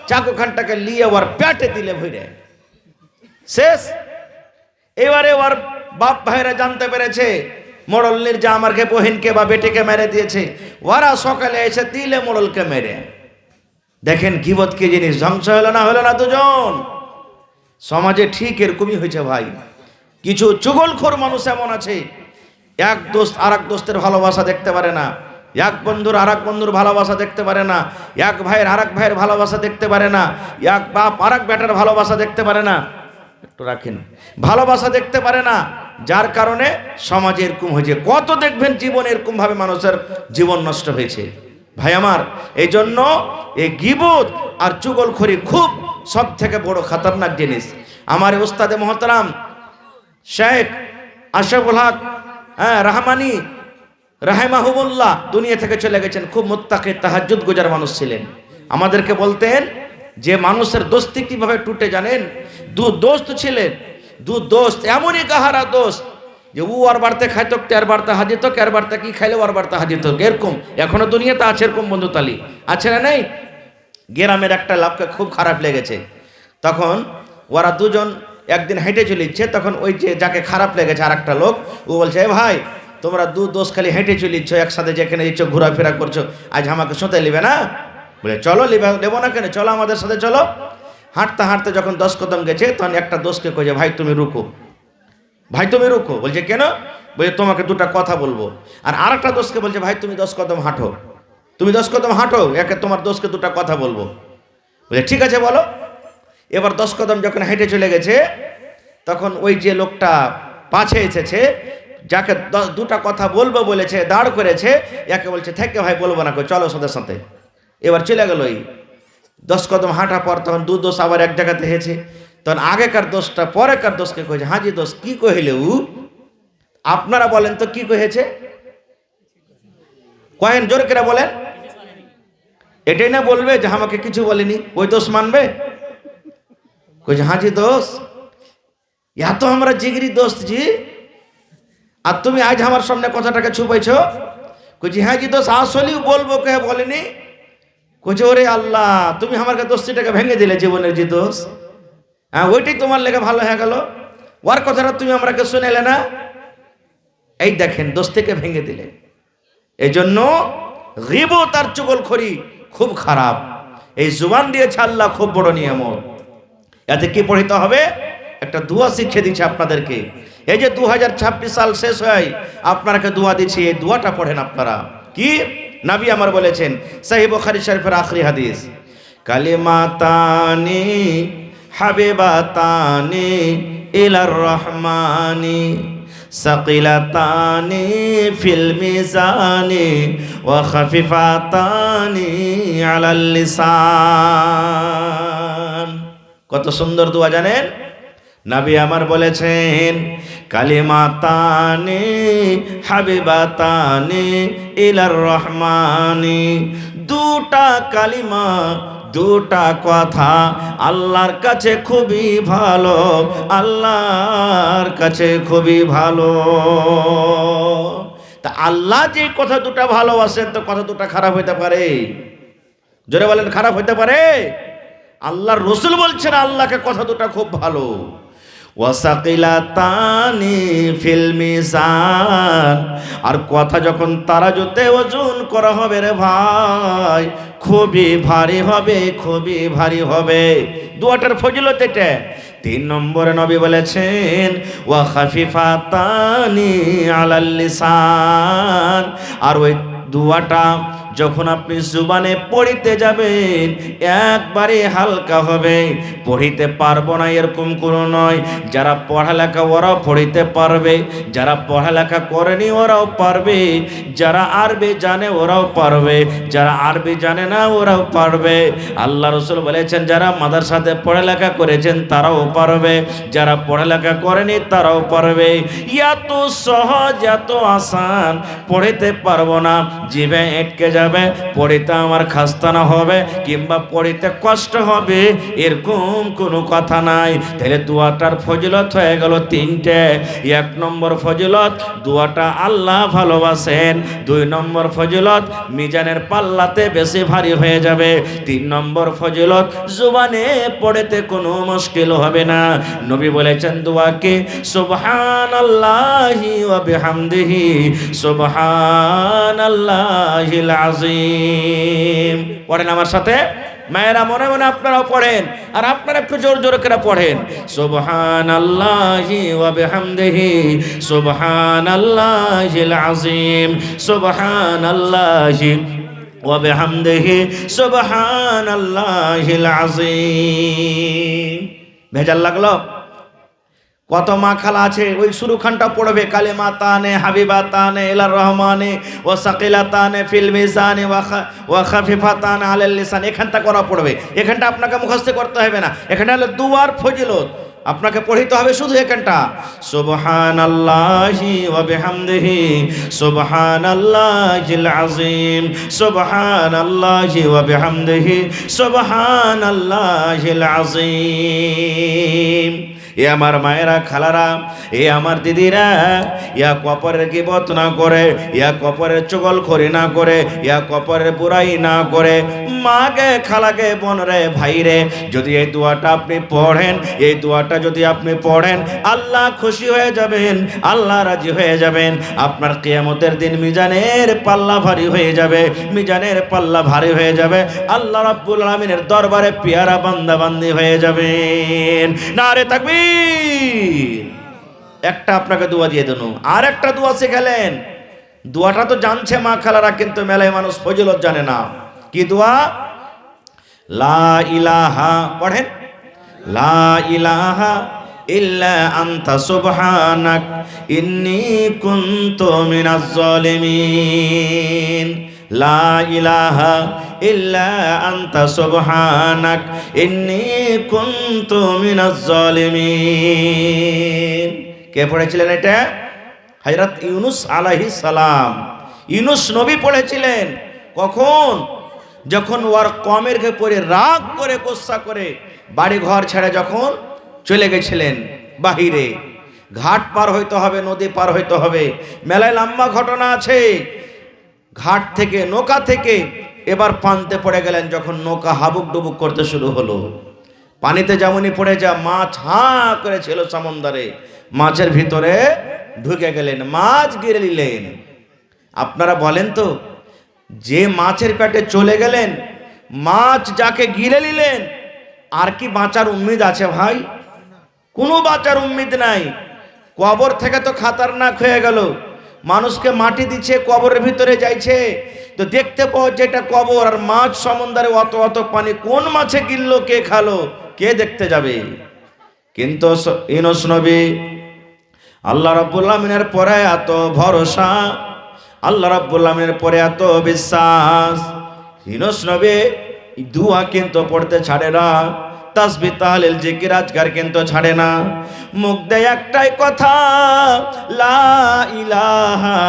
চাকুখানটাকে নিয়ে ওর পেটে দিলে ভরে শেষ। এবারে ওর বাপ ভাইরা জানতে পেরেছে মোড়লের যে আমারকে বহিনকে বা বেটিকে মেরে দিয়েছে, ওরা সকালে এসে দিলে মোড়লকে মেরে। দেখেন গীবত কি জিনিস, ধ্বংস হলো না দুজন। সমাজে ঠিক এরকমই হয়েছে ভাই। কিছু চুগলখোর মানুষ এমন আছে, এক দোস্ত আর এক দোস্তের ভালোবাসা দেখতে পারে না, এক বন্ধুর আর এক বন্ধুর ভালোবাসা দেখতে পারে না, এক ভাইয়ের আর এক ভাইয়ের ভালোবাসা দেখতে পারে না, এক বাপ আর এক বেটার ভালোবাসা দেখতে পারে না, একটু রাখেন, ভালোবাসা দেখতে পারে না। যার কারণে সমাজে এরকম হয়েছে। কত দেখবেন জীবন এরকম ভাবে মানুষের জীবন নষ্ট হয়েছে। ভাই আমার, এই জন্য এই গীবত আর চুগলখড়ি খুব সব থেকে বড় খতরনাক জিনিস। আমার উস্তাদে মোহতারাম শেখ আশরাফুল হক রহমানি রাহিমাহুল্লাহ দুনিয়া থেকে চলে গেছেন। খুব মুত্তাকি তাহাজ্জুদ গুজার মানুষ ছিলেন। আমাদেরকে বলতেন যে মানুষের দোস্তি কিভাবে টুটে জানেন? দু দোস্ত ছিলেন, দু দোস্ত, এমনই কাহারা দোস্ত যে ও আর বাড়তে খাইতো, তের বাড়তে হাজিত, কের বাড়তে কি খাইলে ওর বাড়তে হাজিত, এরকম এখনো দুনিয়াতে আছে এরকম বন্ধু তালি আছে না নেই? গ্রামের একটা লোককে খুব খারাপ লেগেছে। তখন ওরা দুজন একদিন হেঁটে চলিচ্ছে। তখন ওই যে যাকে খারাপ লেগেছে আর একটা লোক, ও বলছে এ ভাই, তোমরা দু দোস্ত খালি হেঁটে চলিচ্ছ, একসাথে যেখানে ইচ্ছ ঘোরাফেরা করছো, আজ আমাকে শুতে নিবে না? বলে চলো, নেবো না কেন, চলো আমাদের সাথে চলো। হাঁটতে হাঁটতে যখন 10 কদম গেছে, তখন একটা দোষকে কইছে ভাই তুমি রুকো, ভাই তুমি রুকো। বলছে কেন? বলছে তোমাকে দুটা কথা বলবো। আর আরেকটা দোষকে বলছে ভাই তুমি 10 কদম হাঁটো, তুমি 10 কদম হাঁটো, একে তোমার দোষকে দুটা কথা বলবো। বলে ঠিক আছে বলো। এবার 10 কদম যখন হেঁটে চলে গেছে, তখন ওই যে লোকটা পাছে এসেছে, যাকে দুটা কথা বলবো বলেছে, দাঁড় করেছে, একে বলছে থেকে ভাই বলবো না, চলো সাথে সাথে। এবার চলে গেল। এই 10 কদম হাঁটা পর তখন দু দোষ আবার এক জায়গাতে হয়েছে। তখন আগেকার দোষটা পরেকার দোষকে কয়েছে হাজি দোষ কি কহিলে উ, আপনারা বলেন তো কি কহেছে? কয়েন জোর করে বলেন। এটাই না বলবে যে আমাকে কিছু বলেনি, ওই দোষ মানবে? কইছে হাজি দোষ, এত আমরা জিগরি দোস্ত জি, আর তুমি আজ আমার সামনে কথাটাকে ছুপাইছ? কইছি হ্যাঁ জি দোষ, আসলেই বলবো কে বলেনি। কইছে ওরে আল্লাহ, তুমি আমার দোস্তিটাকে ভেঙে দিলে জীবনের যে দোষ। হ্যাঁ ওইটাই তোমার লেগে ভালো হয়ে গেল, ওর কথাটা তুমি আমাকে শুনেলে না। এই দেখেন দোস্তিকে ভেঙে দিলে। এই জন্য গীবত আর চুগলখড়ি খুব খারাপ। এই জুবান দিয়েছে আল্লাহ খুব বড় নিয়ামত। এতে কি পড়িতে হবে? একটা দোয়া শিখিয়ে দিচ্ছে আপনাদেরকে। এই যে 2026 সাল শেষ হয়, আপনাকে দোয়া দিচ্ছি, এই দোয়াটা পড়েন আপনারা। কি নবী আমার বলেছেন, সহিহ বুখারী শরীফের আখরি হাদিস, কালিমাতানি হাবিবাতানি ইলার রহমানি সাকিলাতানি ফিল মিজানি ওয়া খাফিফাতানি আলাল লিসান। কত সুন্দর দোয়া জানেন? নবী আমার বলেছেন, কালিমাতানে হাবিবাতানে ইলার রহমানি, দুটা কালিমা, দুটা কথা আল্লাহর কাছে খুবই ভালো, আল্লাহর কাছে খুবই ভালো। তা আল্লাহ যে কথা দুটা ভালোবাসেন, তো কথা দুটা খারাপ হইতে পারে? জোরে বলেন, খারাপ হইতে পারে? আল্লাহর রাসূল বলছেন আল্লাহকে কথা দুটা খুব ভালো। ওয়াসাকিলাতানি ফিল মিজান, আর কথা যখন তারাজুতে ওজন করা হবে রে ভাই, খুবই ভারী হবে, খুবই ভারী হবে। দুয়াটার ফজিলত এটা। 3 নম্বরে নবী বলেছেন ওয়া খাফিফাতানি আলাল লিসান, আর ওই দুয়াটা যখন আপনি জুবানে পড়িতে যাবেন একবারে হালকা হবে। পড়িতে পারবো না এরকম কোনো নয়, যারা পড়ালেখা ওরাও পড়িতে পারবে, যারা পড়ালেখা করেনি ওরাও পারবে, যারা আরবি জানে ওরাও পারবে, যারা আরবি জানে না ওরাও পারবে। আল্লাহ রাসূল বলেছেন যারা মাদ্রাসাতে পড়ালেখা করেছেন তারাও পারবে, যারা পড়ালেখা করেনি তারাও পারবে। এত সহজ, এত আসান, পড়িতে পারবো না, জিভে আটকে যাবে, পড়িতে আমার খাস্তানা হবে কিংবা পড়িতে কষ্ট হবে, এরকম কোনো কথা নাই। তাহলে দুয়াটার ফজিলত হয়ে গেল 3টে। 1 নম্বর ফজিলত, দুয়াটা আল্লাহ ভালোবাসেন। 2 নম্বর ফজিলত, মিজানের পাল্লাতে বেশি ভারী হয়ে যাবে। 3 নম্বর ফজিলত, জুবানে পড়িতে কোনো মুশকিল হবে না। নবী বলেছেন দুয়াকে সুবহানাল্লাহি ওয়া বিহামদিহি সুবহানাল্লাহিল আযীম। পড়েন আমার সাথে, মায়েরা মনে মনে আপনারাও পড়েন, আর আপনারা একটু জোর জোর করে পড়েন সুবহানাল্লাহি ওয়া বিহামদিহি সুবহানাল্লাহিল আযীম সুবহানাল্লাহি ওয়া বিহামদিহি সুবহানাল্লাহিল আযীম। ভেজাল লাগলো? কত মা খালা আছে, ওই শুরুখানটা পড়বে কালিমাতানে হাবিবাতানে ইলার রহমানে ওয়া সাকিলাতানে ফিল মিজানে ওয়া খাফিফাতানে আলাল লিসান, এখানটা করা পড়বে। এখানটা আপনাকে মুখস্থ করতে হবে না, এখানটা হলো দুয়ার ফজিলত, আপনাকে পড়িতে হবে শুধু এখানটা সুবহানাল্লাহি ওয়া বিহামদিহি সুবহানাল্লাহিল আযীম সুবহানাল্লাহি ওয়া বিহামদিহি সুবহানাল্লাহিল আযীম। এ আমার মায়েরা, খালারা, এ আমার দিদিরা, ইয়া কপরের গিবত না করে, ইয়া কপরের চুগলখড়ি না করে, ইয়া কপরের বুরাই না করে, মাকে, খালাকে, বোনরে, ভাইরে, যদি এই দোয়াটা আপনি পড়েন, এই দোয়াটা যদি আপনি পড়েন, আল্লাহ খুশি হয়ে যাবেন, আল্লাহ রাজি হয়ে যাবেন। আপনার কিয়ামতের দিন মিজানের পাল্লা ভারী হয়ে যাবে, মিজানের পাল্লা ভারী হয়ে যাবে, আল্লাহ রাব্বুল আলামিনের দরবারে পেয়ারা বান্দা বান্দি হয়ে যাবেন। নারে তাকবীর। একটা আপনাকে দোয়া দিয়ে দেন, আর একটা দোয়া শিখালেন। দোয়াটা তো জানছে মা খালারা, কিন্তু মেলায় মানুষ ফজিলত জানে না। কি দোয়া? লা ইলাহা, পড়েন লা ইলাহা ইল্লা আনতা সুবহানাক ইন্নী কুনতু মিনাজ জালিমিন। লা ইলাহা ইল্লা আনতা সুবহানাক ইন্নী কুনতু মিনাজ জালিমিন। কে পড়েছিলেন এটা? হযরত ইউনূস আলাইহিস সালাম। ইউনূস নবী পড়েছিলেন। কখন? যখন ওর কওমের উপরে রাগ করে, গোসা করে বাড়ি ঘর ছেড়ে যখন চলে গেছিলেন বাহিরে, ঘাট পার হইতে হবে, নদী পার হইতে হবে, মেলায় লম্বা ঘটনা আছে। ঘাট থেকে, নৌকা থেকে এবার পানিতে পড়ে গেলেন। যখন নৌকা হাবুক ডুবুক করতে শুরু হলো, পানিতে যেমনই পড়ে যা, মাছ হাঁ করেছিল সমুদ্রে, মাছের ভিতরে ঢুকে গেলেন, মাছ গিলে নিলেন। আপনারা বলেন তো, যে মাছের পেটে চলে গেলেন, মাছ যাকে গিলে নিলেন, আর কি বাঁচার উম্মিদ আছে ভাই? কোনো বাঁচার উম্মিদ নাই। কবর থেকে তো খাতারনাক হয়ে গেল, মানুষকে মাটি দিচ্ছে, কবরের ভিতরে যাইছে, তো দেখতে পাওয়া যেটা কবর, আর মাছ সমুদ্রে অত অত পানি, কোন মাছে গিললো, কে খালো, কে দেখতে যাবে? কিন্তু ইউনূস নবী, আল্লাহ রাব্বুল আলামিনের পরে এত ভরসা, আল্লাহ রাব্বুল আলামিনের পরে এত বিশ্বাস, ইউনূস নবী দোয়া কিন্তু পড়তে ছাড়ে না। তাসবিহ তাহলিল জিকির আজকার কিন্তু ছাড়ে না। মুখ দেয় একটাই কথা, লা ইলাহা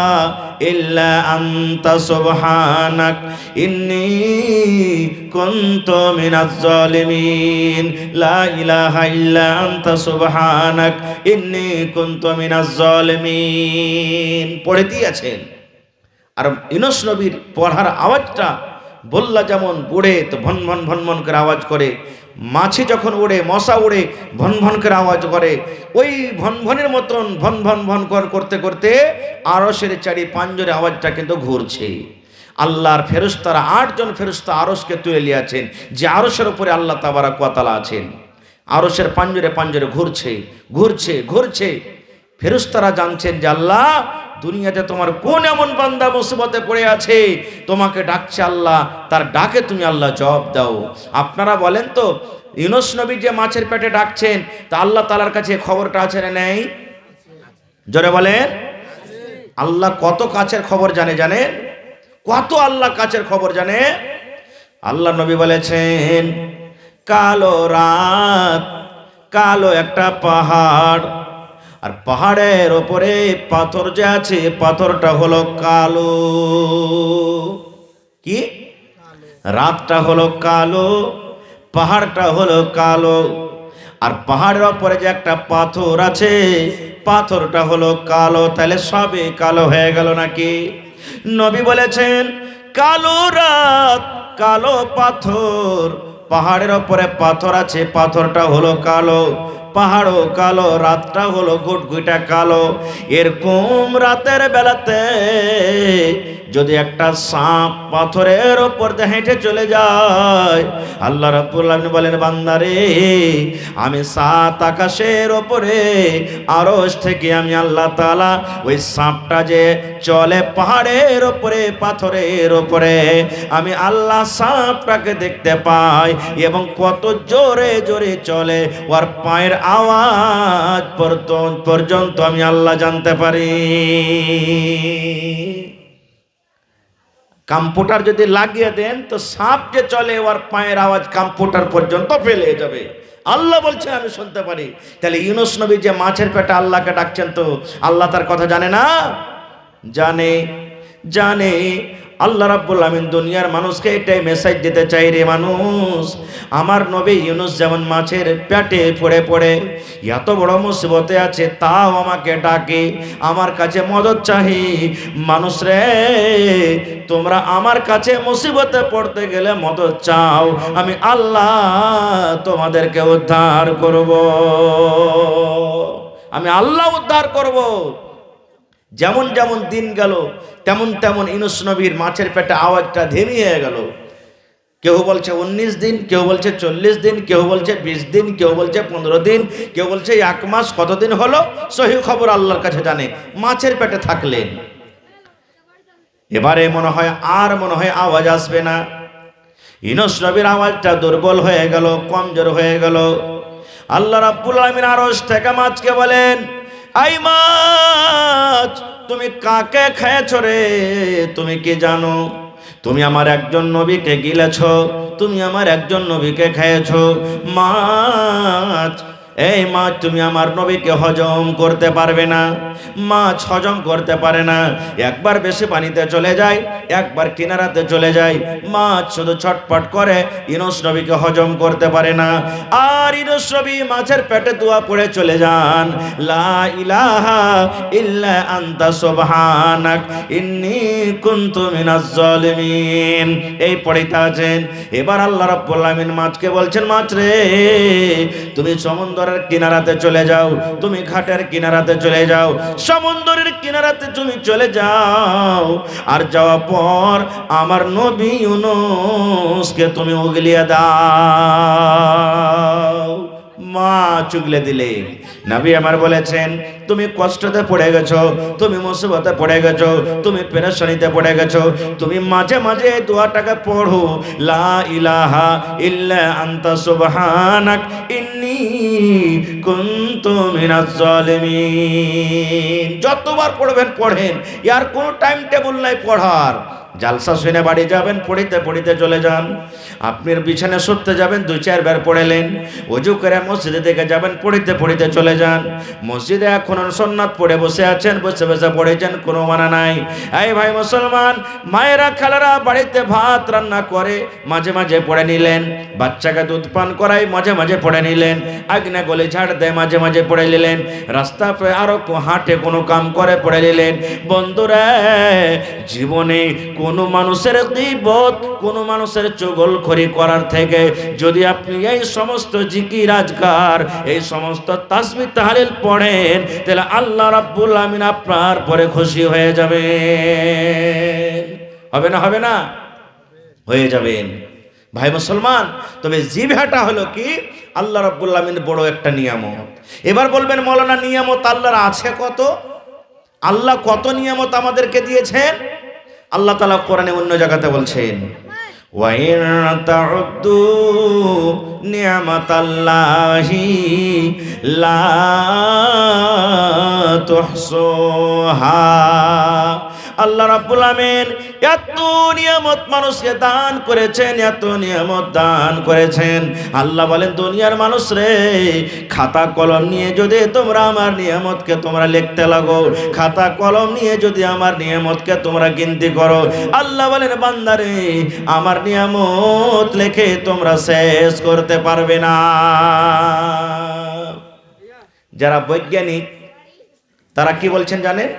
ইল্লা আনতা সুবহানাক ইন্নী কুনতু মিনাজ জালিমিন, লা ইলাহা ইল্লা আনতা সুবহানাক ইন্নী কুনতু মিনাজ জালিমিন পড়ে দিয়েছেন। আর ইউনূস নবীর পড়ার আওয়াজটা বললা যেমন উড়ে তো ভন ভন ভন ভন করে আওয়াজ করে, মাছি যখন উড়ে মশা উড়ে ভন ভন করে আওয়াজ করে, ওই ভন ভনের মতন ভন ভন ভন করতে করতে আরশের চারি পাঞ্জরে আওয়াজটা কিন্তু ঘুরছে। আল্লাহর ফেরেশতারা 8 জন ফেরেশতা আরশকে তুলে নিয়েছেন, যে আরশের উপরে আল্লাহ তাবারক ওয়া তাআলা আছেন। আরশের পাঞ্জরে পাঞ্জরে ঘুরছে ঘুরছে ঘুরছে। ফেরেশতারা জানছেন যে আল্লাহ দুনিয়াতে তোমার কোন এমন বান্দা মুসিবতে পড়ে আছে, তোমাকে ডাকছে আল্লাহ, তার ডাকে তুমি আল্লাহ জবাব দাও। আপনারা বলেন তো, ইউনূস নবী যে মাছের পেটে ডাকছেন, তা আল্লাহ তাআলার কাছে খবরটা আছে না নেই? জোরে বলেন। আল্লাহ কত কাছের খবর জানে, জানেন? কত আল্লাহ কাছের খবর জানে। আল্লাহ নবী বলেছেন, কালো রাত, কালো একটা পাহাড়, আর পাহাড়ের ওপরে পাথর যে আছে, পাথরটা হলো কালো। কি? রাতটা হলো কালো, পাহাড়টা হলো কালো। আর পাহাড়ের ওপরে যে একটা পাথর আছে, পাথরটা হলো কালো। তাহলে সবই কালো হয়ে গেল নাকি? নবী বলেছেন, কালো রাত, কালো পাথর, পাহাড়ের ওপরে পাথর আছে, পাথরটা হলো কালো, পাহাড়ও কালো, রাতটা হলো গুটগুটা কালো। এরকম রাতের বেলাতে যদি একটা সাপ পাথরের ওপর দিয়ে হেঁটে চলে যায়, আল্লাহ রাব্বুল আলামিন বলেন, বান্দারে আমি 7 আকাশের ওপরে আরশ থেকে আমি আল্লাহ তাআলা ওই সাপটা যে চলে পাহাড়ের ওপরে পাথরের ওপরে, আমি আল্লাহ সাপটাকে দেখতে পাই, এবং কত জোরে জোরে চলে, ওর পায়ের আওয়াজ পর্যন্ত আমি আল্লাহ জানতে পারি। কম্পিউটার যদি লাগিয়ে দেন তো সাপ যে চলে ওর পায়ের আওয়াজ কম্পিউটার পর্যন্ত ফেলে যাবে। আল্লাহ বলছে আমি শুনতে পারি। তাহলে ইউনূস নবী যে মাছের পেটে আল্লাহকে ডাকছেন, তো আল্লাহ তার কথা জানে না? জানে, জানে। আল্লাহ রাব্বুল আমিন দুনিয়ার মানুষকে এটাই মেসেজ দিতে চাই, রে মানুষ, আমার নবী ইউনূস যেমন মাছের পেটে পড়ে পড়ে এত বড় মুসিবতে আছে, তাও আমাকে ডাকে, আমার কাছে মদদ চাহি। মানুষ রে, তোমরা আমার কাছে মুসিবতে পড়তে গেলে মদদ চাও, আমি আল্লাহ তোমাদেরকে উদ্ধার করব, আমি আল্লাহ উদ্ধার করব। যেমন যেমন দিন গেল তেমন তেমন ইউনূস নবীর মাছের পেটে আওয়াজটা ধিমিয়ে গেল। কেউ বলছে 19 দিন, কেউ বলছে 40 দিন, কেউ বলছে 20 দিন, কেউ বলছে 15 দিন, কেউ বলছে 1 মাস। কতদিন হলো সহি খবর আল্লাহর কাছে জানে। মাছের পেটে থাকলেন, এবারে মনে হয় আওয়াজ আসবে না। ইউনূস নবীর আওয়াজটা দুর্বল হয়ে গেল, কমজোর হয়ে গেল। আল্লাহ রাব্বুল আলামিন আরশ থেকে মাছকে বলেন, আই মাছ, তুমি কাকে খেয়েছো রে? তুমি কি জানো? তুমি আমার একজন নবীকে গিলেছো, তুমি আমার একজন নবীকে খেয়েছো। মাছ, এই মাছ তুমি আমার নবীকে হজম করতে পারবে না। মাছ হজম করতে পারে না, একবার বেশি পানিতে চলে যায়, একবার কিনারাতে চলে যায়। মাছ শুধু ছটপট করে, ইউনূস নবীকে হজম করতে পারে না। আর ইউনূস নবী মাছের পেটে দোয়া পড়ে চলে যান, লা ইলাহা ইল্লা আনতা সুবহানাক ইন্নী কুনতু মিনাজ জালিমিন, এই পড়িতে আছেন। এবার আল্লাহ রাব্বুল আমিন মাছকে বলছেন, মাছ রে, তুমি সমুদ্রের কিনারাতে চলে যাও, তুমি ঘাটের কিনারাতে চলে যাও, সমুদ্রের কিনারাতে তুমি চলে যাও। আর যাওয়ার পর আমার নবী ইউনূসকে তুমি উগলিয়ে দাও। মাছ উগলে দিলে নবী আমার বলেছেন, তুমি কষ্টতে পড়ে গেছো, তুমি মুসিবতে পড়ে গেছো, তুমি পেরেশানিতে পড়ে গেছো, তুমি মাঝে মাঝে এই দোয়াটাকে পড়ো, লা ইলাহা ইল্লা আনতা সুবহানাক ইন্নী কুনতু মিনাজ জালিমিন। যতবার পড়বেন পড়েন, ইয়ার কোনো টাইম টেবিল নাই পড়ার। জালসা শুনে বাড়ি যাবেন, পড়িতে পড়িতে চলে যান। আপনার বিছানে শুতে যাবেন, 2-4 বার পড়েলেন। ওযু করে মসজিদে দিকে যাবেন, পড়িতে পড়িতে চলে যান। মসজিদে এখন সুন্নাত পড়ে বসে আছেন, বসে বসে পড়েছেন, কোনো মানা নাই। এই ভাই মুসলমান, মায়েরা খালারা বাড়িতে ভাত রান্না করে, মাঝে মাঝে পড়ে নিলেন। বাচ্চাকে দুধ পান করাই, মাঝে মাঝে পড়ে নিলেন। আগ্নে গলি ঝাড় দেয়, মাঝে মাঝে পড়ে নিলেন। রাস্তা পেয়ে আরো হাঁটে কোনো কাম করে, পড়ে নিলেন। বন্ধুরা, জীবনে কোনো মানুষের গীবত, কোনো মানুষের চুগলখড়ি করার থেকে যদি আপনি এই সমস্ত জিকির আজকার, এই সমস্ত তাসবিহ তাহলিল পড়েন, তাহলে আল্লাহ রাব্বুল আমিন আপনার পরে খুশি হয়ে যাবেন। হবে না? হবে না? হয়ে যাবেন ভাই মুসলমান। তবে জিহ্বাটা হলো কি আল্লাহ রাব্বুল আমিন বড় একটা নিয়ামত। এবার বলবেন মৌলানা, নিয়ামত আল্লাহর আছে কত? আল্লাহ কত নিয়ামত আমাদেরকে দিয়েছেন? আল্লাহ তাআলা কোরআনে অন্য জায়গাতে বলছেন, ওয়া ইন তাউদ্দু নিয়ামাতাল্লাহি লা তুহসুহা। আল্লাহ রাব্বুল আমিন এত নিয়ামত মানুষকে দান করেছেন, এত নিয়ামত দান করেছেন। আল্লাহ বলেন, দুনিয়ার মানুষ রে, খাতা কলম নিয়ে যদি তোমরা আমার নিয়ামতকে তোমরা লিখতে লাগো, খাতা কলম নিয়ে যদি আমার নিয়ামতকে তোমরা গিনতি করো, আল্লাহ বলেন বান্দারে, আমার নিয়ামত লেখে তোমরা শেষ করতে পারবে না। যারা বৈজ্ঞানিক তারা কি বলছেন জানেন?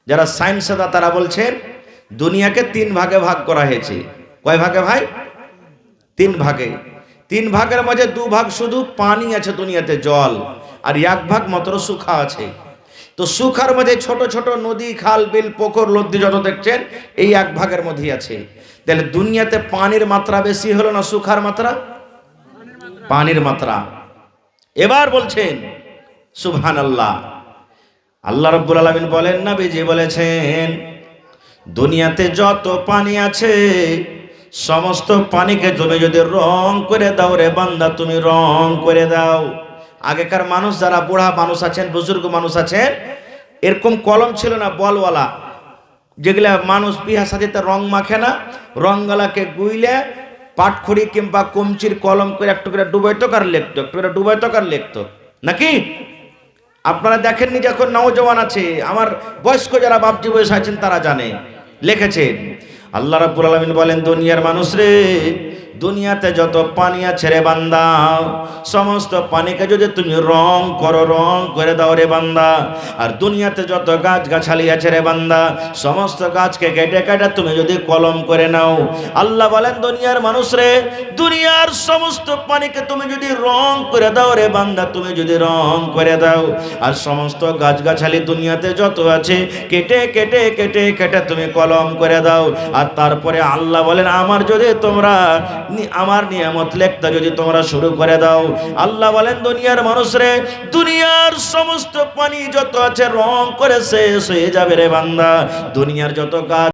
যারা সায়েন্সদাতা তারা বলছেন দুনিয়াকে 3 ভাগে ভাগ করা হয়েছে। কয় ভাগে ভাই? 3 ভাগে। 3 ভাগের মধ্যে 2 ভাগ শুধু পানি আছে দুনিয়াতে, জল, আর 1 ভাগ মাত্র শুখা আছে। তো শুখার মধ্যে ছোট ছোট নদী, খাল, বিল, পুকুর, নদী যত দেখছেন এই 1 ভাগের মধ্যেই আছে। তাহলে দুনিয়াতে পানির মাত্রা বেশি হলো না শুখার মাত্রা? পানির মাত্রা। এবার বলছেন সুবহানাল্লাহ, আল্লাহ রাব্বুল আলামিন বলেন, নবীজি বলেছেন, দুনিয়াতে যত পানি আছে সমস্ত পানিকে তুমি যদি রং করে দাও রে বান্দা, তুমি রং করে দাও। আগেকার মানুষ যারা বুড়া মানুষ আছেন, বুজুর্গ মানুষ আছেন, এরকম কলম ছিল না বলওয়ালা, যেগুলা মানুষ বিহা সাথে রং মাখে না, রংগুলাকে গুইলে পাটখড়ি কিংবা কমচির কলম করে একটু করে ডুবাইতো কার লিখতো, একটু করে ডুবাইতো কার লিখতো নাকি? আপনারা দেখেননি, যখন নওজওয়ান আছে, আমার বয়স্ক যারা বাপজি বয়স আছেন তারা জানে, লিখেছেন। আল্লাহ রাব্বুল আলামিন বলেন, দুনিয়ার মানুষ রে, দুনিয়াতে যত পানি আছে রে বান্দা, সমস্ত পানিকে যদি তুমি রং করো, রং করে দাও রে বান্দা। আর দুনিয়াতে যত গাছ গাছালি আছে রে বান্দা, সমস্ত গাছকে কেটে কেটে তুমি যদি কলম করে নাও। আল্লাহ বলেন, দুনিয়ার মানুষ রে, দুনিয়ার সমস্ত পানিকে তুমি যদি রং করে দাও রে বান্দা, তুমি যদি রং করে দাও, আর সমস্ত গাছ গাছালি দুনিয়াতে যত আছে কেটে কেটে কেটে কেটে তুমি কলম করে দাও। আর তারপরে আল্লাহ বলেন, আমার যদি তোমরা আমার নিয়ামত লেখতে যদি তোমরা শুরু করে দাও, আল্লাহ বলেন, দুনিয়ার মানুষরে, দুনিয়ার সমস্ত পানি যত আছে রং করে শেষ হয়ে যাবে রে বান্দা। দুনিয়ার যত গাছ